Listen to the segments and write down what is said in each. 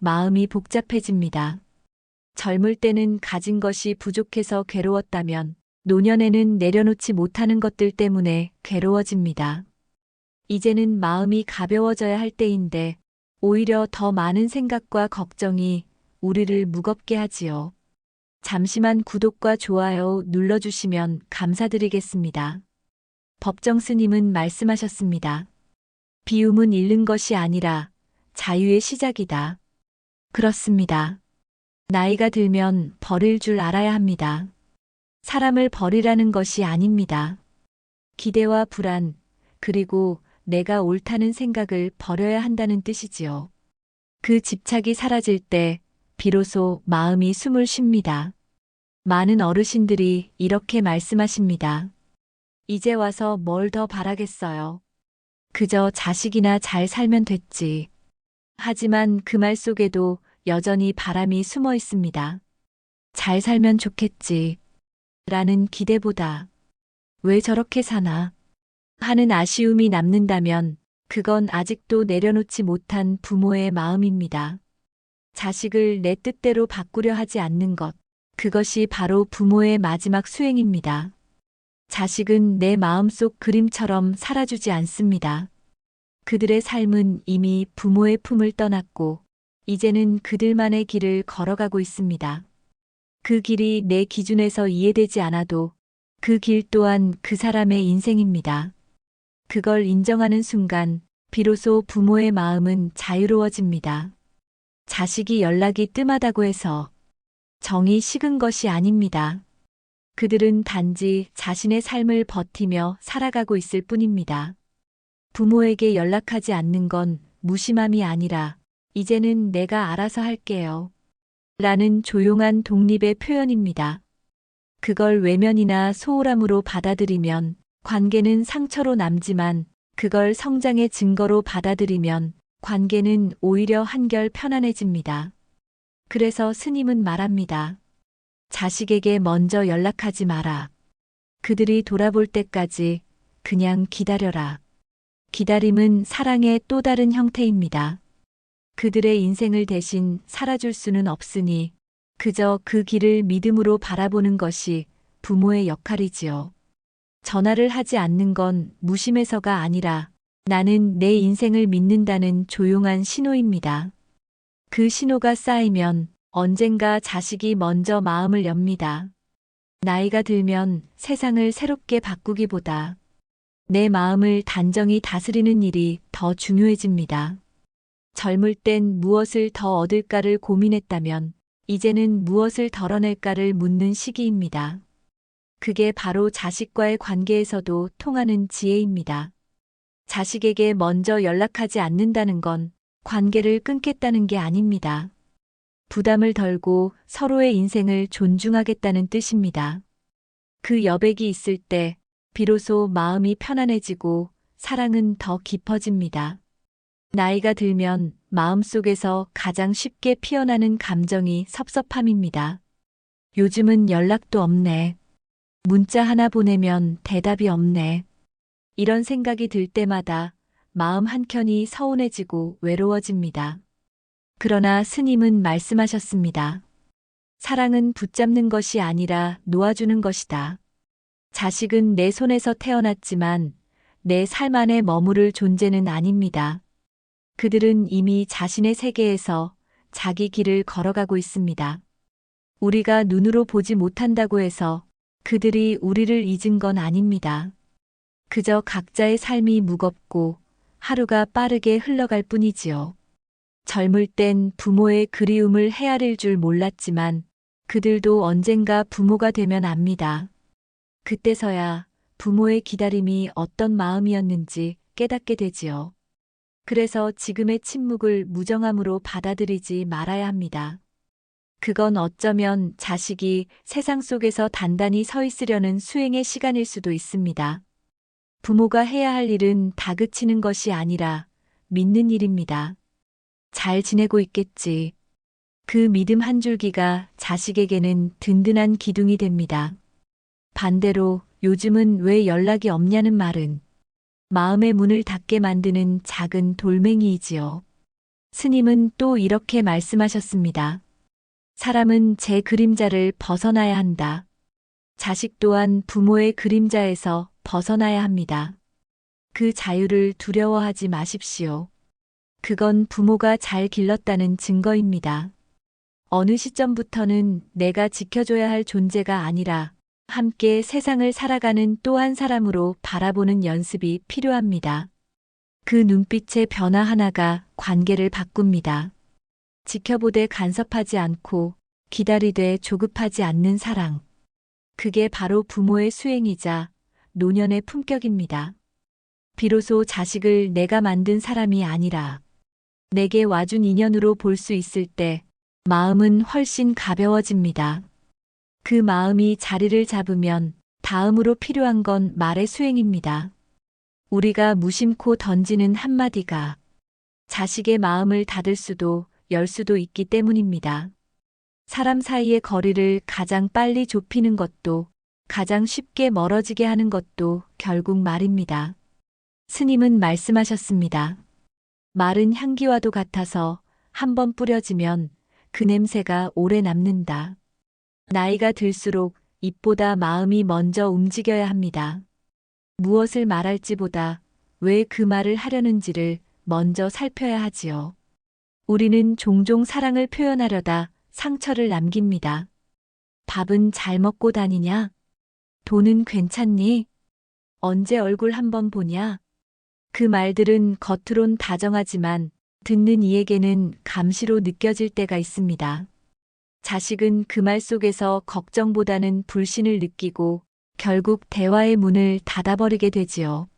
마음이 복잡해집니다. 젊을 때는 가진 것이 부족해서 괴로웠다면 노년에는 내려놓지 못하는 것들 때문에 괴로워집니다. 이제는 마음이 가벼워져야 할 때인데 오히려 더 많은 생각과 걱정이 우리를 무겁게 하지요. 잠시만 구독과 좋아요 눌러주시면 감사드리겠습니다. 법정 스님은 말씀하셨습니다. 비움은 잃는 것이 아니라 자유의 시작이다. 그렇습니다. 나이가 들면 버릴 줄 알아야 합니다. 사람을 버리라는 것이 아닙니다. 기대와 불안, 그리고 내가 옳다는 생각을 버려야 한다는 뜻이지요. 그 집착이 사라질 때 비로소 마음이 숨을 쉽니다. 많은 어르신들이 이렇게 말씀하십니다. 이제 와서 뭘 더 바라겠어요. 그저 자식이나 잘 살면 됐지. 하지만 그 말 속에도 여전히 바람이 숨어 있습니다. 잘 살면 좋겠지. 라는 기대보다 왜 저렇게 사나 하는 아쉬움이 남는다면 그건 아직도 내려놓지 못한 부모의 마음입니다. 자식을 내 뜻대로 바꾸려 하지 않는 것, 그것이 바로 부모의 마지막 수행입니다. 자식은 내 마음속 그림처럼 살아주지 않습니다. 그들의 삶은 이미 부모의 품을 떠났고 이제는 그들만의 길을 걸어가고 있습니다. 그 길이 내 기준에서 이해되지 않아도 그 길 또한 그 사람의 인생입니다. 그걸 인정하는 순간 비로소 부모의 마음은 자유로워집니다. 자식이 연락이 뜸하다고 해서 정이 식은 것이 아닙니다. 그들은 단지 자신의 삶을 버티며 살아가고 있을 뿐입니다. 부모에게 연락하지 않는 건 무심함이 아니라 이제는 내가 알아서 할게요. 라는 조용한 독립의 표현입니다. 그걸 외면이나 소홀함으로 받아들이면 관계는 상처로 남지만 그걸 성장의 증거로 받아들이면 관계는 오히려 한결 편안해집니다. 그래서 스님은 말합니다. 자식에게 먼저 연락하지 마라. 그들이 돌아볼 때까지 그냥 기다려라. 기다림은 사랑의 또 다른 형태입니다. 그들의 인생을 대신 살아줄 수는 없으니 그저 그 길을 믿음으로 바라보는 것이 부모의 역할이지요. 전화를 하지 않는 건 무심해서가 아니라 나는 내 인생을 믿는다는 조용한 신호입니다. 그 신호가 쌓이면 언젠가 자식이 먼저 마음을 엽니다. 나이가 들면 세상을 새롭게 바꾸기보다 내 마음을 단정히 다스리는 일이 더 중요해집니다. 젊을 땐 무엇을 더 얻을까를 고민했다면 이제는 무엇을 덜어낼까를 묻는 시기입니다. 그게 바로 자식과의 관계에서도 통하는 지혜입니다. 자식에게 먼저 연락하지 않는다는 건 관계를 끊겠다는 게 아닙니다. 부담을 덜고 서로의 인생을 존중하겠다는 뜻입니다. 그 여백이 있을 때 비로소 마음이 편안해지고 사랑은 더 깊어집니다. 나이가 들면 마음속에서 가장 쉽게 피어나는 감정이 섭섭함입니다. 요즘은 연락도 없네. 문자 하나 보내면 대답이 없네. 이런 생각이 들 때마다 마음 한켠이 서운해지고 외로워집니다. 그러나 스님은 말씀하셨습니다. 사랑은 붙잡는 것이 아니라 놓아주는 것이다. 자식은 내 손에서 태어났지만 내 삶 안에 머무를 존재는 아닙니다. 그들은 이미 자신의 세계에서 자기 길을 걸어가고 있습니다. 우리가 눈으로 보지 못한다고 해서 그들이 우리를 잊은 건 아닙니다. 그저 각자의 삶이 무겁고 하루가 빠르게 흘러갈 뿐이지요. 젊을 땐 부모의 그리움을 헤아릴 줄 몰랐지만 그들도 언젠가 부모가 되면 압니다. 그때서야 부모의 기다림이 어떤 마음이었는지 깨닫게 되지요. 그래서 지금의 침묵을 무정함으로 받아들이지 말아야 합니다. 그건 어쩌면 자식이 세상 속에서 단단히 서 있으려는 수행의 시간일 수도 있습니다. 부모가 해야 할 일은 다그치는 것이 아니라 믿는 일입니다. 잘 지내고 있겠지. 그 믿음 한 줄기가 자식에게는 든든한 기둥이 됩니다. 반대로 요즘은 왜 연락이 없냐는 말은 마음의 문을 닫게 만드는 작은 돌멩이이지요. 스님은 또 이렇게 말씀하셨습니다. 사람은 제 그림자를 벗어나야 한다. 자식 또한 부모의 그림자에서 벗어나야 합니다. 그 자유를 두려워하지 마십시오. 그건 부모가 잘 길렀다는 증거입니다. 어느 시점부터는 내가 지켜줘야 할 존재가 아니라 함께 세상을 살아가는 또 한 사람으로 바라보는 연습이 필요합니다. 그 눈빛의 변화 하나가 관계를 바꿉니다. 지켜보되 간섭하지 않고 기다리되 조급하지 않는 사랑. 그게 바로 부모의 수행이자 노년의 품격입니다. 비로소 자식을 내가 만든 사람이 아니라 내게 와준 인연으로 볼 수 있을 때 마음은 훨씬 가벼워집니다. 그 마음이 자리를 잡으면 다음으로 필요한 건 말의 수행입니다. 우리가 무심코 던지는 한마디가 자식의 마음을 닫을 수도 열 수도 있기 때문입니다. 사람 사이의 거리를 가장 빨리 좁히는 것도 가장 쉽게 멀어지게 하는 것도 결국 말입니다. 스님은 말씀하셨습니다. 말은 향기와도 같아서 한번 뿌려지면 그 냄새가 오래 남는다. 나이가 들수록 입보다 마음이 먼저 움직여야 합니다. 무엇을 말할지보다 왜 그 말을 하려는지를 먼저 살펴야 하지요. 우리는 종종 사랑을 표현하려다 상처를 남깁니다. 밥은 잘 먹고 다니냐? 돈은 괜찮니? 언제 얼굴 한번 보냐? 그 말들은 겉으론 다정하지만 듣는 이에게는 감시로 느껴질 때가 있습니다. 자식은 그 말 속에서 걱정보다는 불신을 느끼고 결국 대화의 문을 닫아버리게 되지요.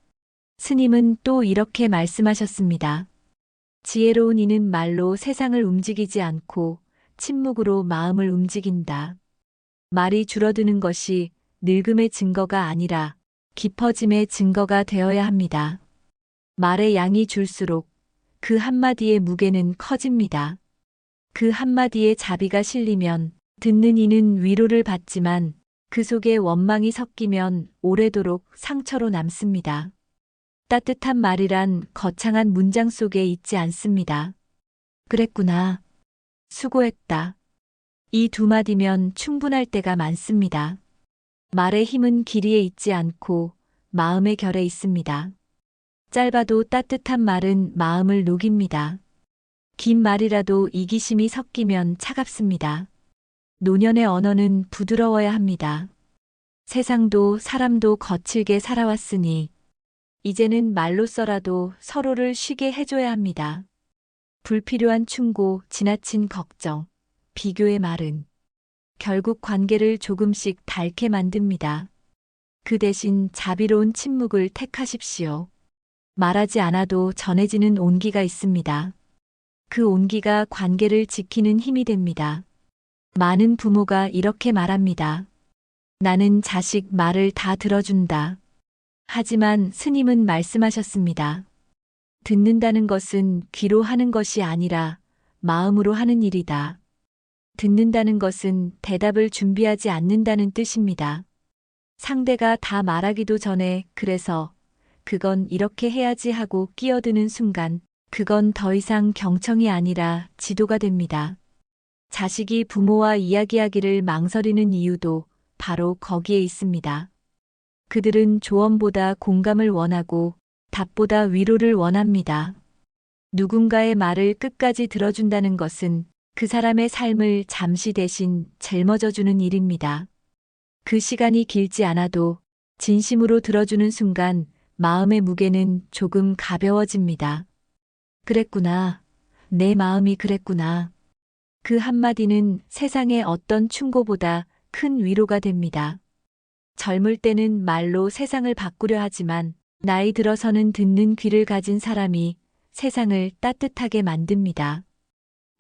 스님은 또 이렇게 말씀하셨습니다. 지혜로운 이는 말로 세상을 움직이지 않고 침묵으로 마음을 움직인다. 말이 줄어드는 것이 늙음의 증거가 아니라 깊어짐의 증거가 되어야 합니다. 말의 양이 줄수록 그 한마디의 무게는 커집니다. 그 한마디의 자비가 실리면 듣는 이는 위로를 받지만 그 속에 원망이 섞이면 오래도록 상처로 남습니다. 따뜻한 말이란 거창한 문장 속에 있지 않습니다. 그랬구나. 수고했다. 이 두 마디면 충분할 때가 많습니다. 말의 힘은 길이에 있지 않고 마음의 결에 있습니다. 짧아도 따뜻한 말은 마음을 녹입니다. 긴 말이라도 이기심이 섞이면 차갑습니다. 노년의 언어는 부드러워야 합니다. 세상도 사람도 거칠게 살아왔으니 이제는 말로써라도 서로를 쉬게 해줘야 합니다. 불필요한 충고, 지나친 걱정, 비교의 말은 결국 관계를 조금씩 닳게 만듭니다. 그 대신 자비로운 침묵을 택하십시오. 말하지 않아도 전해지는 온기가 있습니다. 그 온기가 관계를 지키는 힘이 됩니다. 많은 부모가 이렇게 말합니다. 나는 자식 말을 다 들어준다. 하지만 스님은 말씀하셨습니다. 듣는다는 것은 귀로 하는 것이 아니라 마음으로 하는 일이다. 듣는다는 것은 대답을 준비하지 않는다는 뜻입니다. 상대가 다 말하기도 전에 그래서 그건 이렇게 해야지 하고 끼어드는 순간 그건 더 이상 경청이 아니라 지도가 됩니다. 자식이 부모와 이야기하기를 망설이는 이유도 바로 거기에 있습니다. 그들은 조언보다 공감을 원하고 답보다 위로를 원합니다. 누군가의 말을 끝까지 들어준다는 것은 그 사람의 삶을 잠시 대신 짊어져주는 일입니다. 그 시간이 길지 않아도 진심으로 들어주는 순간 마음의 무게는 조금 가벼워집니다. 그랬구나. 내 마음이 그랬구나. 그 한마디는 세상의 어떤 충고보다 큰 위로가 됩니다. 젊을 때는 말로 세상을 바꾸려 하지만 나이 들어서는 듣는 귀를 가진 사람이 세상을 따뜻하게 만듭니다.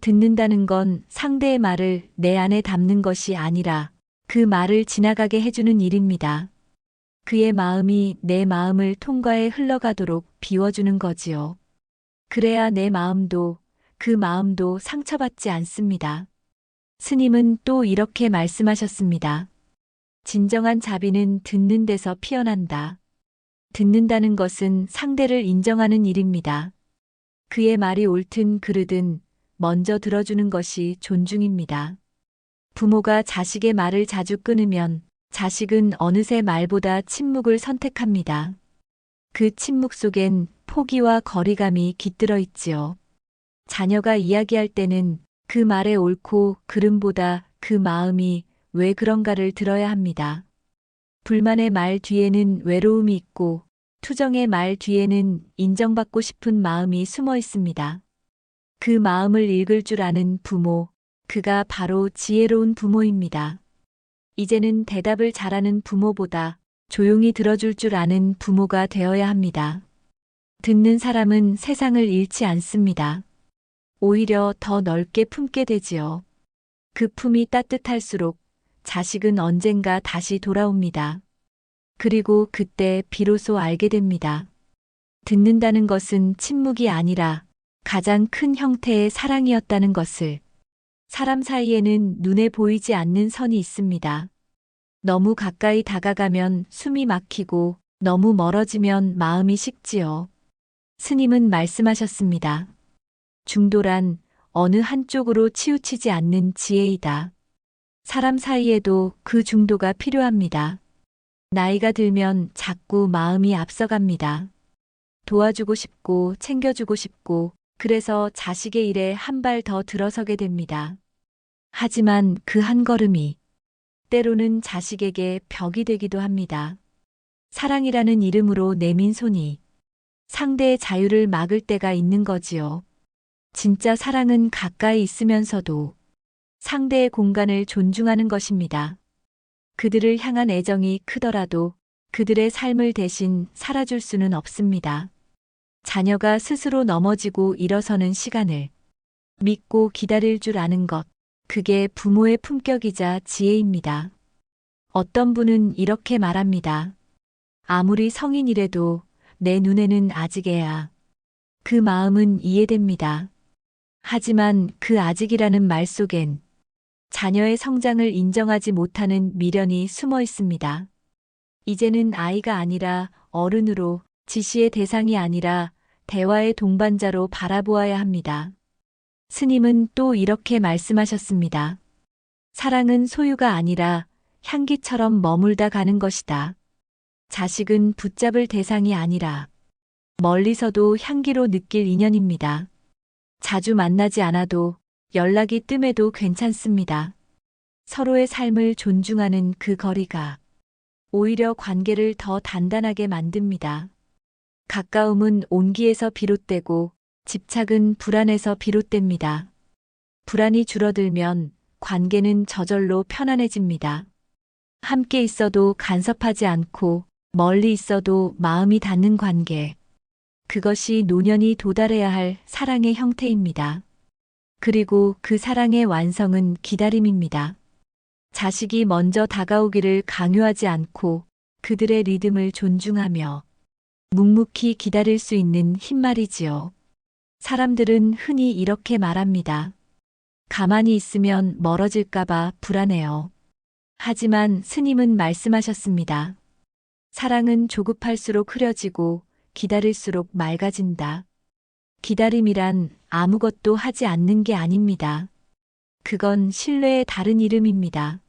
듣는다는 건 상대의 말을 내 안에 담는 것이 아니라 그 말을 지나가게 해주는 일입니다. 그의 마음이 내 마음을 통과해 흘러가도록 비워주는 거지요. 그래야 내 마음도 그 마음도 상처받지 않습니다. 스님은 또 이렇게 말씀하셨습니다. 진정한 자비는 듣는 데서 피어난다. 듣는다는 것은 상대를 인정하는 일입니다. 그의 말이 옳든 그르든 먼저 들어주는 것이 존중입니다. 부모가 자식의 말을 자주 끊으면 자식은 어느새 말보다 침묵을 선택합니다. 그 침묵 속엔 포기와 거리감이 깃들어 있지요. 자녀가 이야기할 때는 그 말의 옳고 그름보다 그 마음이 왜 그런가를 들어야 합니다. 불만의 말 뒤에는 외로움이 있고 투정의 말 뒤에는 인정받고 싶은 마음이 숨어 있습니다. 그 마음을 읽을 줄 아는 부모, 그가 바로 지혜로운 부모입니다. 이제는 대답을 잘하는 부모보다 조용히 들어줄 줄 아는 부모가 되어야 합니다. 듣는 사람은 세상을 잃지 않습니다. 오히려 더 넓게 품게 되지요. 그 품이 따뜻할수록 자식은 언젠가 다시 돌아옵니다. 그리고 그때 비로소 알게 됩니다. 듣는다는 것은 침묵이 아니라 가장 큰 형태의 사랑이었다는 것을. 사람 사이에는 눈에 보이지 않는 선이 있습니다. 너무 가까이 다가가면 숨이 막히고 너무 멀어지면 마음이 식지요. 스님은 말씀하셨습니다. 중도란 어느 한쪽으로 치우치지 않는 지혜이다. 사람 사이에도 그 중도가 필요합니다. 나이가 들면 자꾸 마음이 앞서갑니다. 도와주고 싶고 챙겨주고 싶고 그래서 자식의 일에 한 발 더 들어서게 됩니다. 하지만 그 한 걸음이 때로는 자식에게 벽이 되기도 합니다. 사랑이라는 이름으로 내민 손이 상대의 자유를 막을 때가 있는 거지요. 진짜 사랑은 가까이 있으면서도 상대의 공간을 존중하는 것입니다. 그들을 향한 애정이 크더라도 그들의 삶을 대신 살아줄 수는 없습니다. 자녀가 스스로 넘어지고 일어서는 시간을 믿고 기다릴 줄 아는 것, 그게 부모의 품격이자 지혜입니다. 어떤 분은 이렇게 말합니다. 아무리 성인이라도 내 눈에는 아직 애야. 그 마음은 이해됩니다. 하지만 그 아직이라는 말 속엔 자녀의 성장을 인정하지 못하는 미련이 숨어 있습니다. 이제는 아이가 아니라 어른으로, 지시의 대상이 아니라 대화의 동반자로 바라보아야 합니다. 스님은 또 이렇게 말씀하셨습니다. 사랑은 소유가 아니라 향기처럼 머물다 가는 것이다. 자식은 붙잡을 대상이 아니라 멀리서도 향기로 느낄 인연입니다. 자주 만나지 않아도 연락이 뜸해도 괜찮습니다. 서로의 삶을 존중하는 그 거리가 오히려 관계를 더 단단하게 만듭니다. 가까움은 온기에서 비롯되고 집착은 불안에서 비롯됩니다. 불안이 줄어들면 관계는 저절로 편안해집니다. 함께 있어도 간섭하지 않고 멀리 있어도 마음이 닿는 관계. 그것이 노년이 도달해야 할 사랑의 형태입니다. 그리고 그 사랑의 완성은 기다림입니다. 자식이 먼저 다가오기를 강요하지 않고 그들의 리듬을 존중하며 묵묵히 기다릴 수 있는 힘 말이지요. 사람들은 흔히 이렇게 말합니다. 가만히 있으면 멀어질까봐 불안해요. 하지만 스님은 말씀하셨습니다. 사랑은 조급할수록 흐려지고 기다릴수록 맑아진다. 기다림이란 아무것도 하지 않는 게 아닙니다. 그건 신뢰의 다른 이름입니다.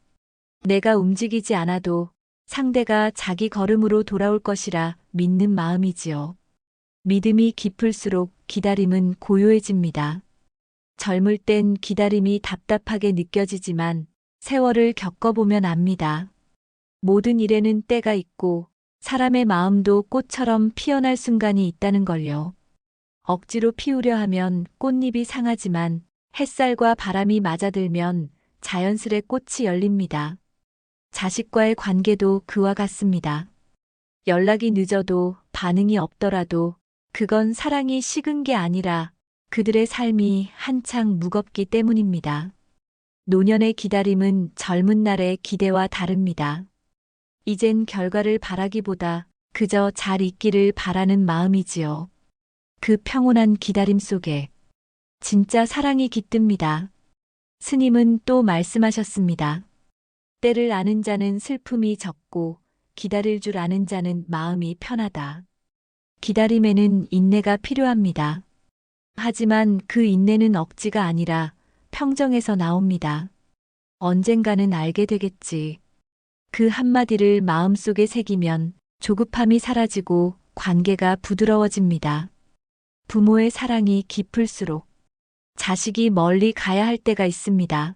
내가 움직이지 않아도 상대가 자기 걸음으로 돌아올 것이라 믿는 마음이지요. 믿음이 깊을수록 기다림은 고요해집니다. 젊을 땐 기다림이 답답하게 느껴지지만 세월을 겪어보면 압니다. 모든 일에는 때가 있고 사람의 마음도 꽃처럼 피어날 순간이 있다는 걸요. 억지로 피우려 하면 꽃잎이 상하지만 햇살과 바람이 맞아들면 자연스레 꽃이 열립니다. 자식과의 관계도 그와 같습니다. 연락이 늦어도 반응이 없더라도 그건 사랑이 식은 게 아니라 그들의 삶이 한창 무겁기 때문입니다. 노년의 기다림은 젊은 날의 기대와 다릅니다. 이젠 결과를 바라기보다 그저 잘 있기를 바라는 마음이지요. 그 평온한 기다림 속에 진짜 사랑이 깃듭니다. 스님은 또 말씀하셨습니다. 때를 아는 자는 슬픔이 적고 기다릴 줄 아는 자는 마음이 편하다. 기다림에는 인내가 필요합니다. 하지만 그 인내는 억지가 아니라 평정에서 나옵니다. 언젠가는 알게 되겠지. 그 한마디를 마음속에 새기면 조급함이 사라지고 관계가 부드러워집니다. 부모의 사랑이 깊을수록 자식이 멀리 가야 할 때가 있습니다.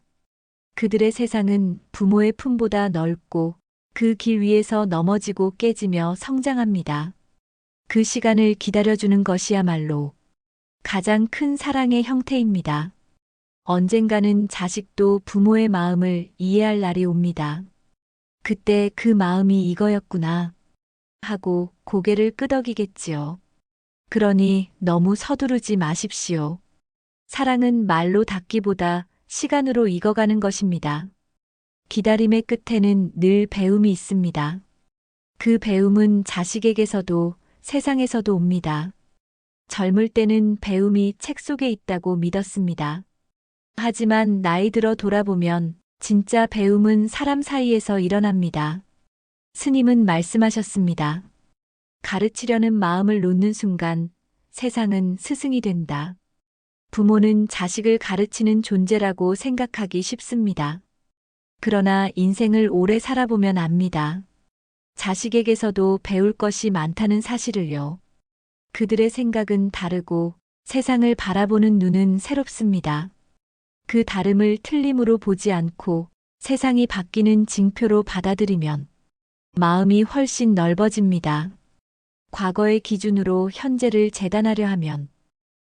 그들의 세상은 부모의 품보다 넓고 그 길 위에서 넘어지고 깨지며 성장합니다. 그 시간을 기다려주는 것이야말로 가장 큰 사랑의 형태입니다. 언젠가는 자식도 부모의 마음을 이해할 날이 옵니다. 그때 그 마음이 이거였구나 하고 고개를 끄덕이겠지요. 그러니 너무 서두르지 마십시오. 사랑은 말로 닿기보다 시간으로 익어가는 것입니다. 기다림의 끝에는 늘 배움이 있습니다. 그 배움은 자식에게서도 세상에서도 옵니다. 젊을 때는 배움이 책 속에 있다고 믿었습니다. 하지만 나이 들어 돌아보면 진짜 배움은 사람 사이에서 일어납니다. 스님은 말씀하셨습니다. 가르치려는 마음을 놓는 순간 세상은 스승이 된다. 부모는 자식을 가르치는 존재라고 생각하기 쉽습니다. 그러나 인생을 오래 살아보면 압니다. 자식에게서도 배울 것이 많다는 사실을요. 그들의 생각은 다르고 세상을 바라보는 눈은 새롭습니다. 그 다름을 틀림으로 보지 않고 세상이 바뀌는 징표로 받아들이면 마음이 훨씬 넓어집니다. 과거의 기준으로 현재를 재단하려 하면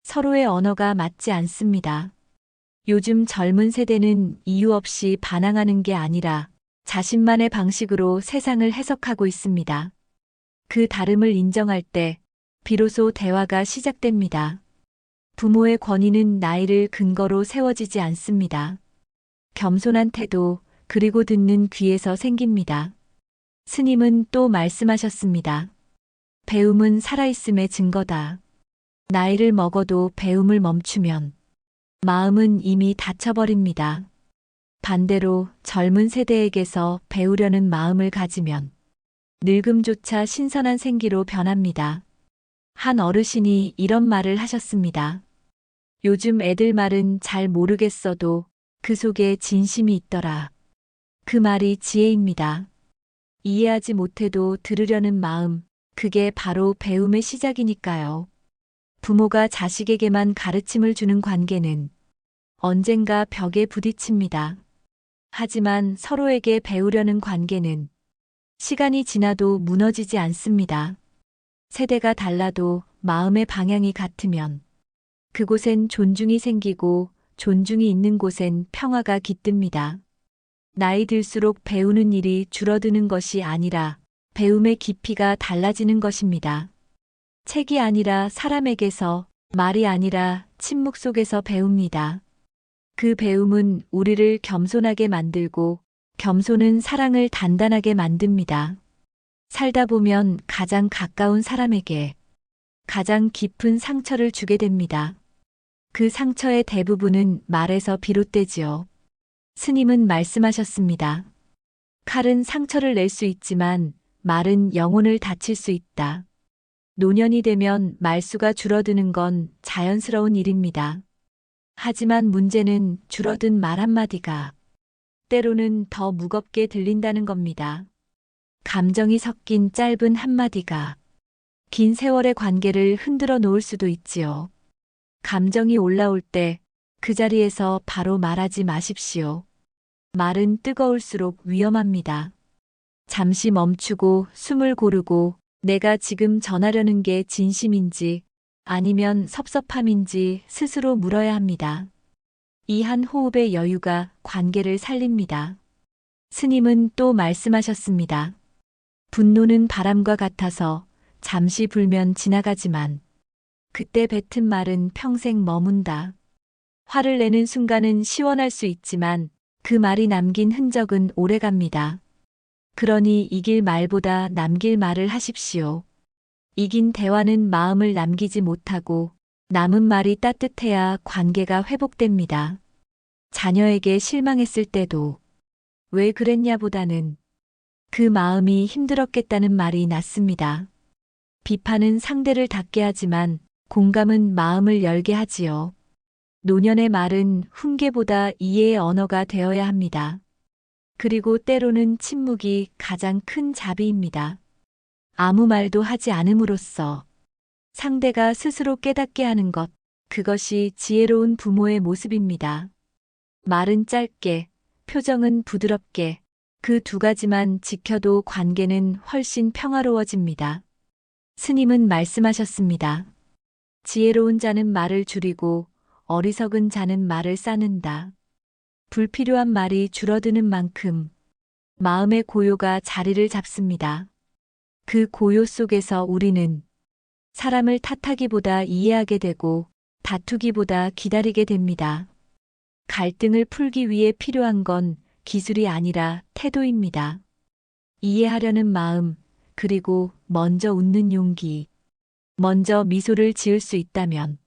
서로의 언어가 맞지 않습니다. 요즘 젊은 세대는 이유 없이 반항하는 게 아니라 자신만의 방식으로 세상을 해석하고 있습니다. 그 다름을 인정할 때 비로소 대화가 시작됩니다. 부모의 권위는 나이를 근거로 세워지지 않습니다. 겸손한 태도 그리고 듣는 귀에서 생깁니다. 스님은 또 말씀하셨습니다. 배움은 살아있음의 증거다. 나이를 먹어도 배움을 멈추면 마음은 이미 닫혀버립니다. 반대로 젊은 세대에게서 배우려는 마음을 가지면 늙음조차 신선한 생기로 변합니다. 한 어르신이 이런 말을 하셨습니다. 요즘 애들 말은 잘 모르겠어도 그 속에 진심이 있더라. 그 말이 지혜입니다. 이해하지 못해도 들으려는 마음, 그게 바로 배움의 시작이니까요. 부모가 자식에게만 가르침을 주는 관계는 언젠가 벽에 부딪힙니다. 하지만 서로에게 배우려는 관계는 시간이 지나도 무너지지 않습니다. 세대가 달라도 마음의 방향이 같으면 그곳엔 존중이 생기고 존중이 있는 곳엔 평화가 깃듭니다. 나이 들수록 배우는 일이 줄어드는 것이 아니라 배움의 깊이가 달라지는 것입니다. 책이 아니라 사람에게서, 말이 아니라 침묵 속에서 배웁니다. 그 배움은 우리를 겸손하게 만들고 겸손은 사랑을 단단하게 만듭니다. 살다 보면 가장 가까운 사람에게 가장 깊은 상처를 주게 됩니다. 그 상처의 대부분은 말에서 비롯되지요. 스님은 말씀하셨습니다. 칼은 상처를 낼 수 있지만 말은 영혼을 다칠 수 있다. 노년이 되면 말수가 줄어드는 건 자연스러운 일입니다. 하지만 문제는 줄어든 말 한마디가 때로는 더 무겁게 들린다는 겁니다. 감정이 섞인 짧은 한마디가 긴 세월의 관계를 흔들어 놓을 수도 있지요. 감정이 올라올 때 그 자리에서 바로 말하지 마십시오. 말은 뜨거울수록 위험합니다. 잠시 멈추고 숨을 고르고 내가 지금 전하려는 게 진심인지 아니면 섭섭함인지 스스로 물어야 합니다. 이 한 호흡의 여유가 관계를 살립니다. 스님은 또 말씀하셨습니다. 분노는 바람과 같아서 잠시 불면 지나가지만 그때 뱉은 말은 평생 머문다. 화를 내는 순간은 시원할 수 있지만 그 말이 남긴 흔적은 오래갑니다. 그러니 이길 말보다 남길 말을 하십시오. 이긴 대화는 마음을 남기지 못하고 남은 말이 따뜻해야 관계가 회복됩니다. 자녀에게 실망했을 때도 왜 그랬냐보다는 그 마음이 힘들었겠다는 말이 낫습니다. 비판은 상대를 닫게 하지만 공감은 마음을 열게 하지요. 노년의 말은 훈계보다 이해의 언어가 되어야 합니다. 그리고 때로는 침묵이 가장 큰 자비입니다. 아무 말도 하지 않음으로써 상대가 스스로 깨닫게 하는 것, 그것이 지혜로운 부모의 모습입니다. 말은 짧게, 표정은 부드럽게, 그 두 가지만 지켜도 관계는 훨씬 평화로워집니다. 스님은 말씀하셨습니다. 지혜로운 자는 말을 줄이고 어리석은 자는 말을 쌓는다. 불필요한 말이 줄어드는 만큼 마음의 고요가 자리를 잡습니다. 그 고요 속에서 우리는 사람을 탓하기보다 이해하게 되고 다투기보다 기다리게 됩니다. 갈등을 풀기 위해 필요한 건 기술이 아니라 태도입니다. 이해하려는 마음, 그리고 먼저 웃는 용기, 먼저 미소를 지을 수 있다면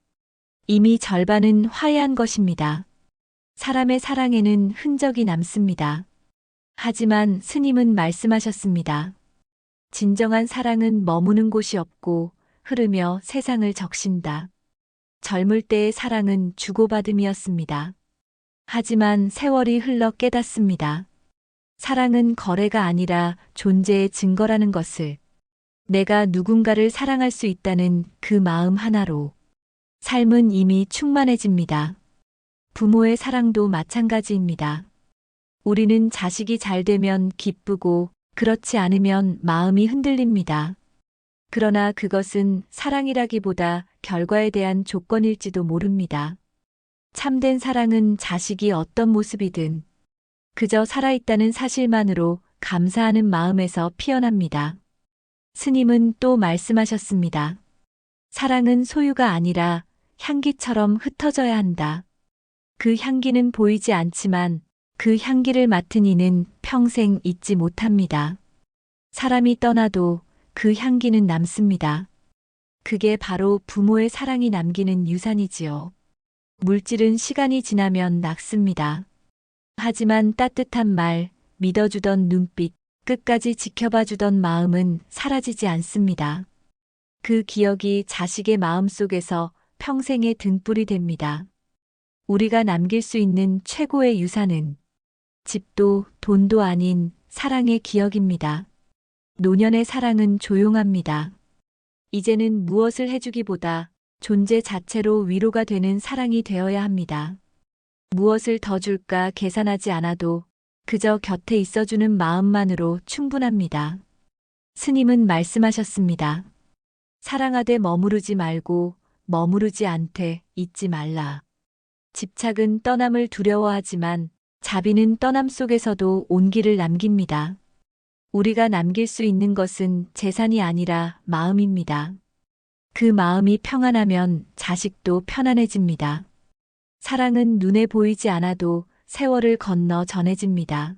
이미 절반은 화해한 것입니다. 사람의 사랑에는 흔적이 남습니다. 하지만 스님은 말씀하셨습니다. 진정한 사랑은 머무는 곳이 없고 흐르며 세상을 적신다. 젊을 때의 사랑은 주고받음이었습니다. 하지만 세월이 흘러 깨닫습니다. 사랑은 거래가 아니라 존재의 증거라는 것을, 내가 누군가를 사랑할 수 있다는 그 마음 하나로 삶은 이미 충만해집니다. 부모의 사랑도 마찬가지입니다. 우리는 자식이 잘 되면 기쁘고 그렇지 않으면 마음이 흔들립니다. 그러나 그것은 사랑이라기보다 결과에 대한 조건일지도 모릅니다. 참된 사랑은 자식이 어떤 모습이든 그저 살아있다는 사실만으로 감사하는 마음에서 피어납니다. 스님은 또 말씀하셨습니다. 사랑은 소유가 아니라 향기처럼 흩어져야 한다. 그 향기는 보이지 않지만 그 향기를 맡은 이는 평생 잊지 못합니다. 사람이 떠나도 그 향기는 남습니다. 그게 바로 부모의 사랑이 남기는 유산이지요. 물질은 시간이 지나면 낡습니다. 하지만 따뜻한 말, 믿어주던 눈빛, 끝까지 지켜봐주던 마음은 사라지지 않습니다. 그 기억이 자식의 마음속에서 평생의 등불이 됩니다. 우리가 남길 수 있는 최고의 유산은 집도 돈도 아닌 사랑의 기억입니다. 노년의 사랑은 조용합니다. 이제는 무엇을 해주기보다 존재 자체로 위로가 되는 사랑이 되어야 합니다. 무엇을 더 줄까 계산하지 않아도 그저 곁에 있어주는 마음만으로 충분합니다. 스님은 말씀하셨습니다. 사랑하되 머무르지 말고 머무르지 않되 잊지 말라. 집착은 떠남을 두려워하지만 자비는 떠남 속에서도 온기를 남깁니다. 우리가 남길 수 있는 것은 재산이 아니라 마음입니다. 그 마음이 평안하면 자식도 편안해집니다. 사랑은 눈에 보이지 않아도 세월을 건너 전해집니다.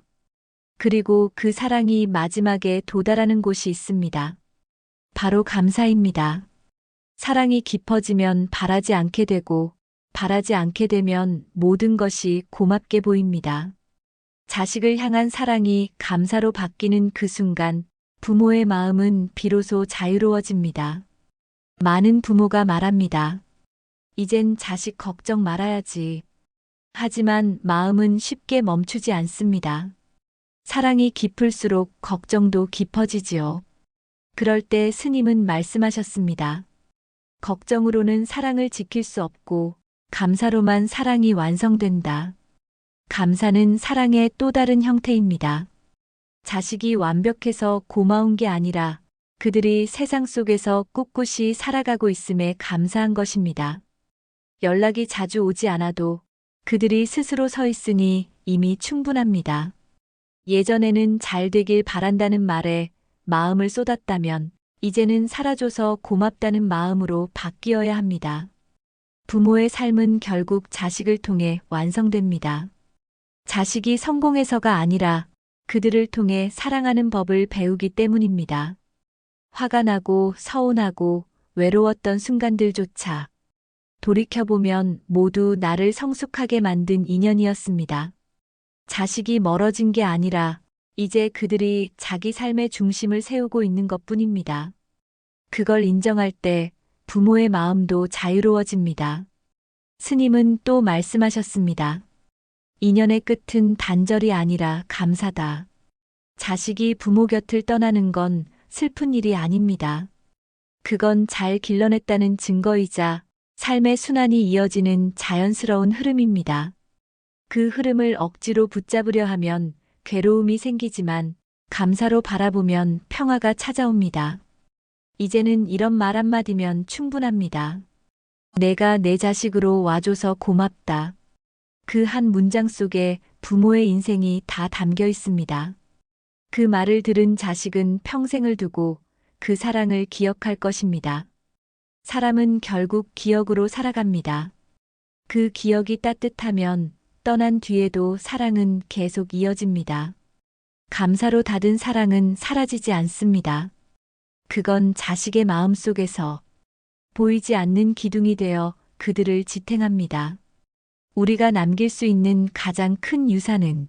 그리고 그 사랑이 마지막에 도달하는 곳이 있습니다. 바로 감사입니다. 사랑이 깊어지면 바라지 않게 되고 바라지 않게 되면 모든 것이 고맙게 보입니다. 자식을 향한 사랑이 감사로 바뀌는 그 순간 부모의 마음은 비로소 자유로워집니다. 많은 부모가 말합니다. 이젠 자식 걱정 말아야지. 하지만 마음은 쉽게 멈추지 않습니다. 사랑이 깊을수록 걱정도 깊어지지요. 그럴 때 스님은 말씀하셨습니다. 걱정으로는 사랑을 지킬 수 없고 감사로만 사랑이 완성된다. 감사는 사랑의 또 다른 형태입니다. 자식이 완벽해서 고마운 게 아니라 그들이 세상 속에서 꿋꿋이 살아가고 있음에 감사한 것입니다. 연락이 자주 오지 않아도 그들이 스스로 서 있으니 이미 충분합니다. 예전에는 잘 되길 바란다는 말에 마음을 쏟았다면 이제는 살아줘서 고맙다는 마음으로 바뀌어야 합니다. 부모의 삶은 결국 자식을 통해 완성됩니다. 자식이 성공해서가 아니라 그들을 통해 사랑하는 법을 배우기 때문입니다. 화가 나고 서운하고 외로웠던 순간들조차 돌이켜보면 모두 나를 성숙하게 만든 인연이었습니다. 자식이 멀어진 게 아니라 이제 그들이 자기 삶의 중심을 세우고 있는 것뿐입니다. 그걸 인정할 때 부모의 마음도 자유로워집니다. 스님은 또 말씀하셨습니다. 인연의 끝은 단절이 아니라 감사다. 자식이 부모 곁을 떠나는 건 슬픈 일이 아닙니다. 그건 잘 길러냈다는 증거이자 삶의 순환이 이어지는 자연스러운 흐름입니다. 그 흐름을 억지로 붙잡으려 하면 괴로움이 생기지만 감사로 바라보면 평화가 찾아옵니다. 이제는 이런 말 한마디면 충분합니다. 내가 내 자식으로 와줘서 고맙다. 그 한 문장 속에 부모의 인생이 다 담겨 있습니다. 그 말을 들은 자식은 평생을 두고 그 사랑을 기억할 것입니다. 사람은 결국 기억으로 살아갑니다. 그 기억이 따뜻하면 떠난 뒤에도 사랑은 계속 이어집니다. 감사로 닫은 사랑은 사라지지 않습니다. 그건 자식의 마음 속에서 보이지 않는 기둥이 되어 그들을 지탱합니다. 우리가 남길 수 있는 가장 큰 유산은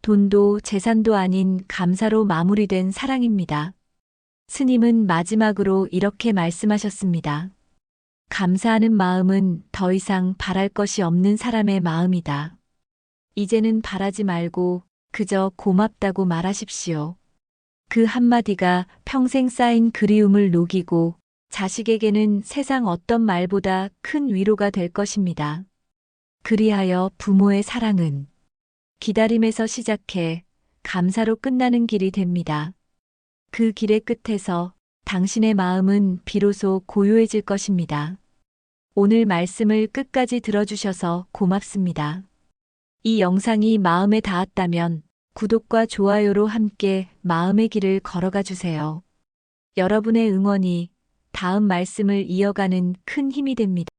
돈도 재산도 아닌 감사로 마무리된 사랑입니다. 스님은 마지막으로 이렇게 말씀하셨습니다. 감사하는 마음은 더 이상 바랄 것이 없는 사람의 마음이다. 이제는 바라지 말고 그저 고맙다고 말하십시오. 그 한마디가 평생 쌓인 그리움을 녹이고 자식에게는 세상 어떤 말보다 큰 위로가 될 것입니다. 그리하여 부모의 사랑은 기다림에서 시작해 감사로 끝나는 길이 됩니다. 그 길의 끝에서 당신의 마음은 비로소 고요해질 것입니다. 오늘 말씀을 끝까지 들어주셔서 고맙습니다. 이 영상이 마음에 닿았다면 구독과 좋아요로 함께 마음의 길을 걸어가 주세요. 여러분의 응원이 다음 말씀을 이어가는 큰 힘이 됩니다.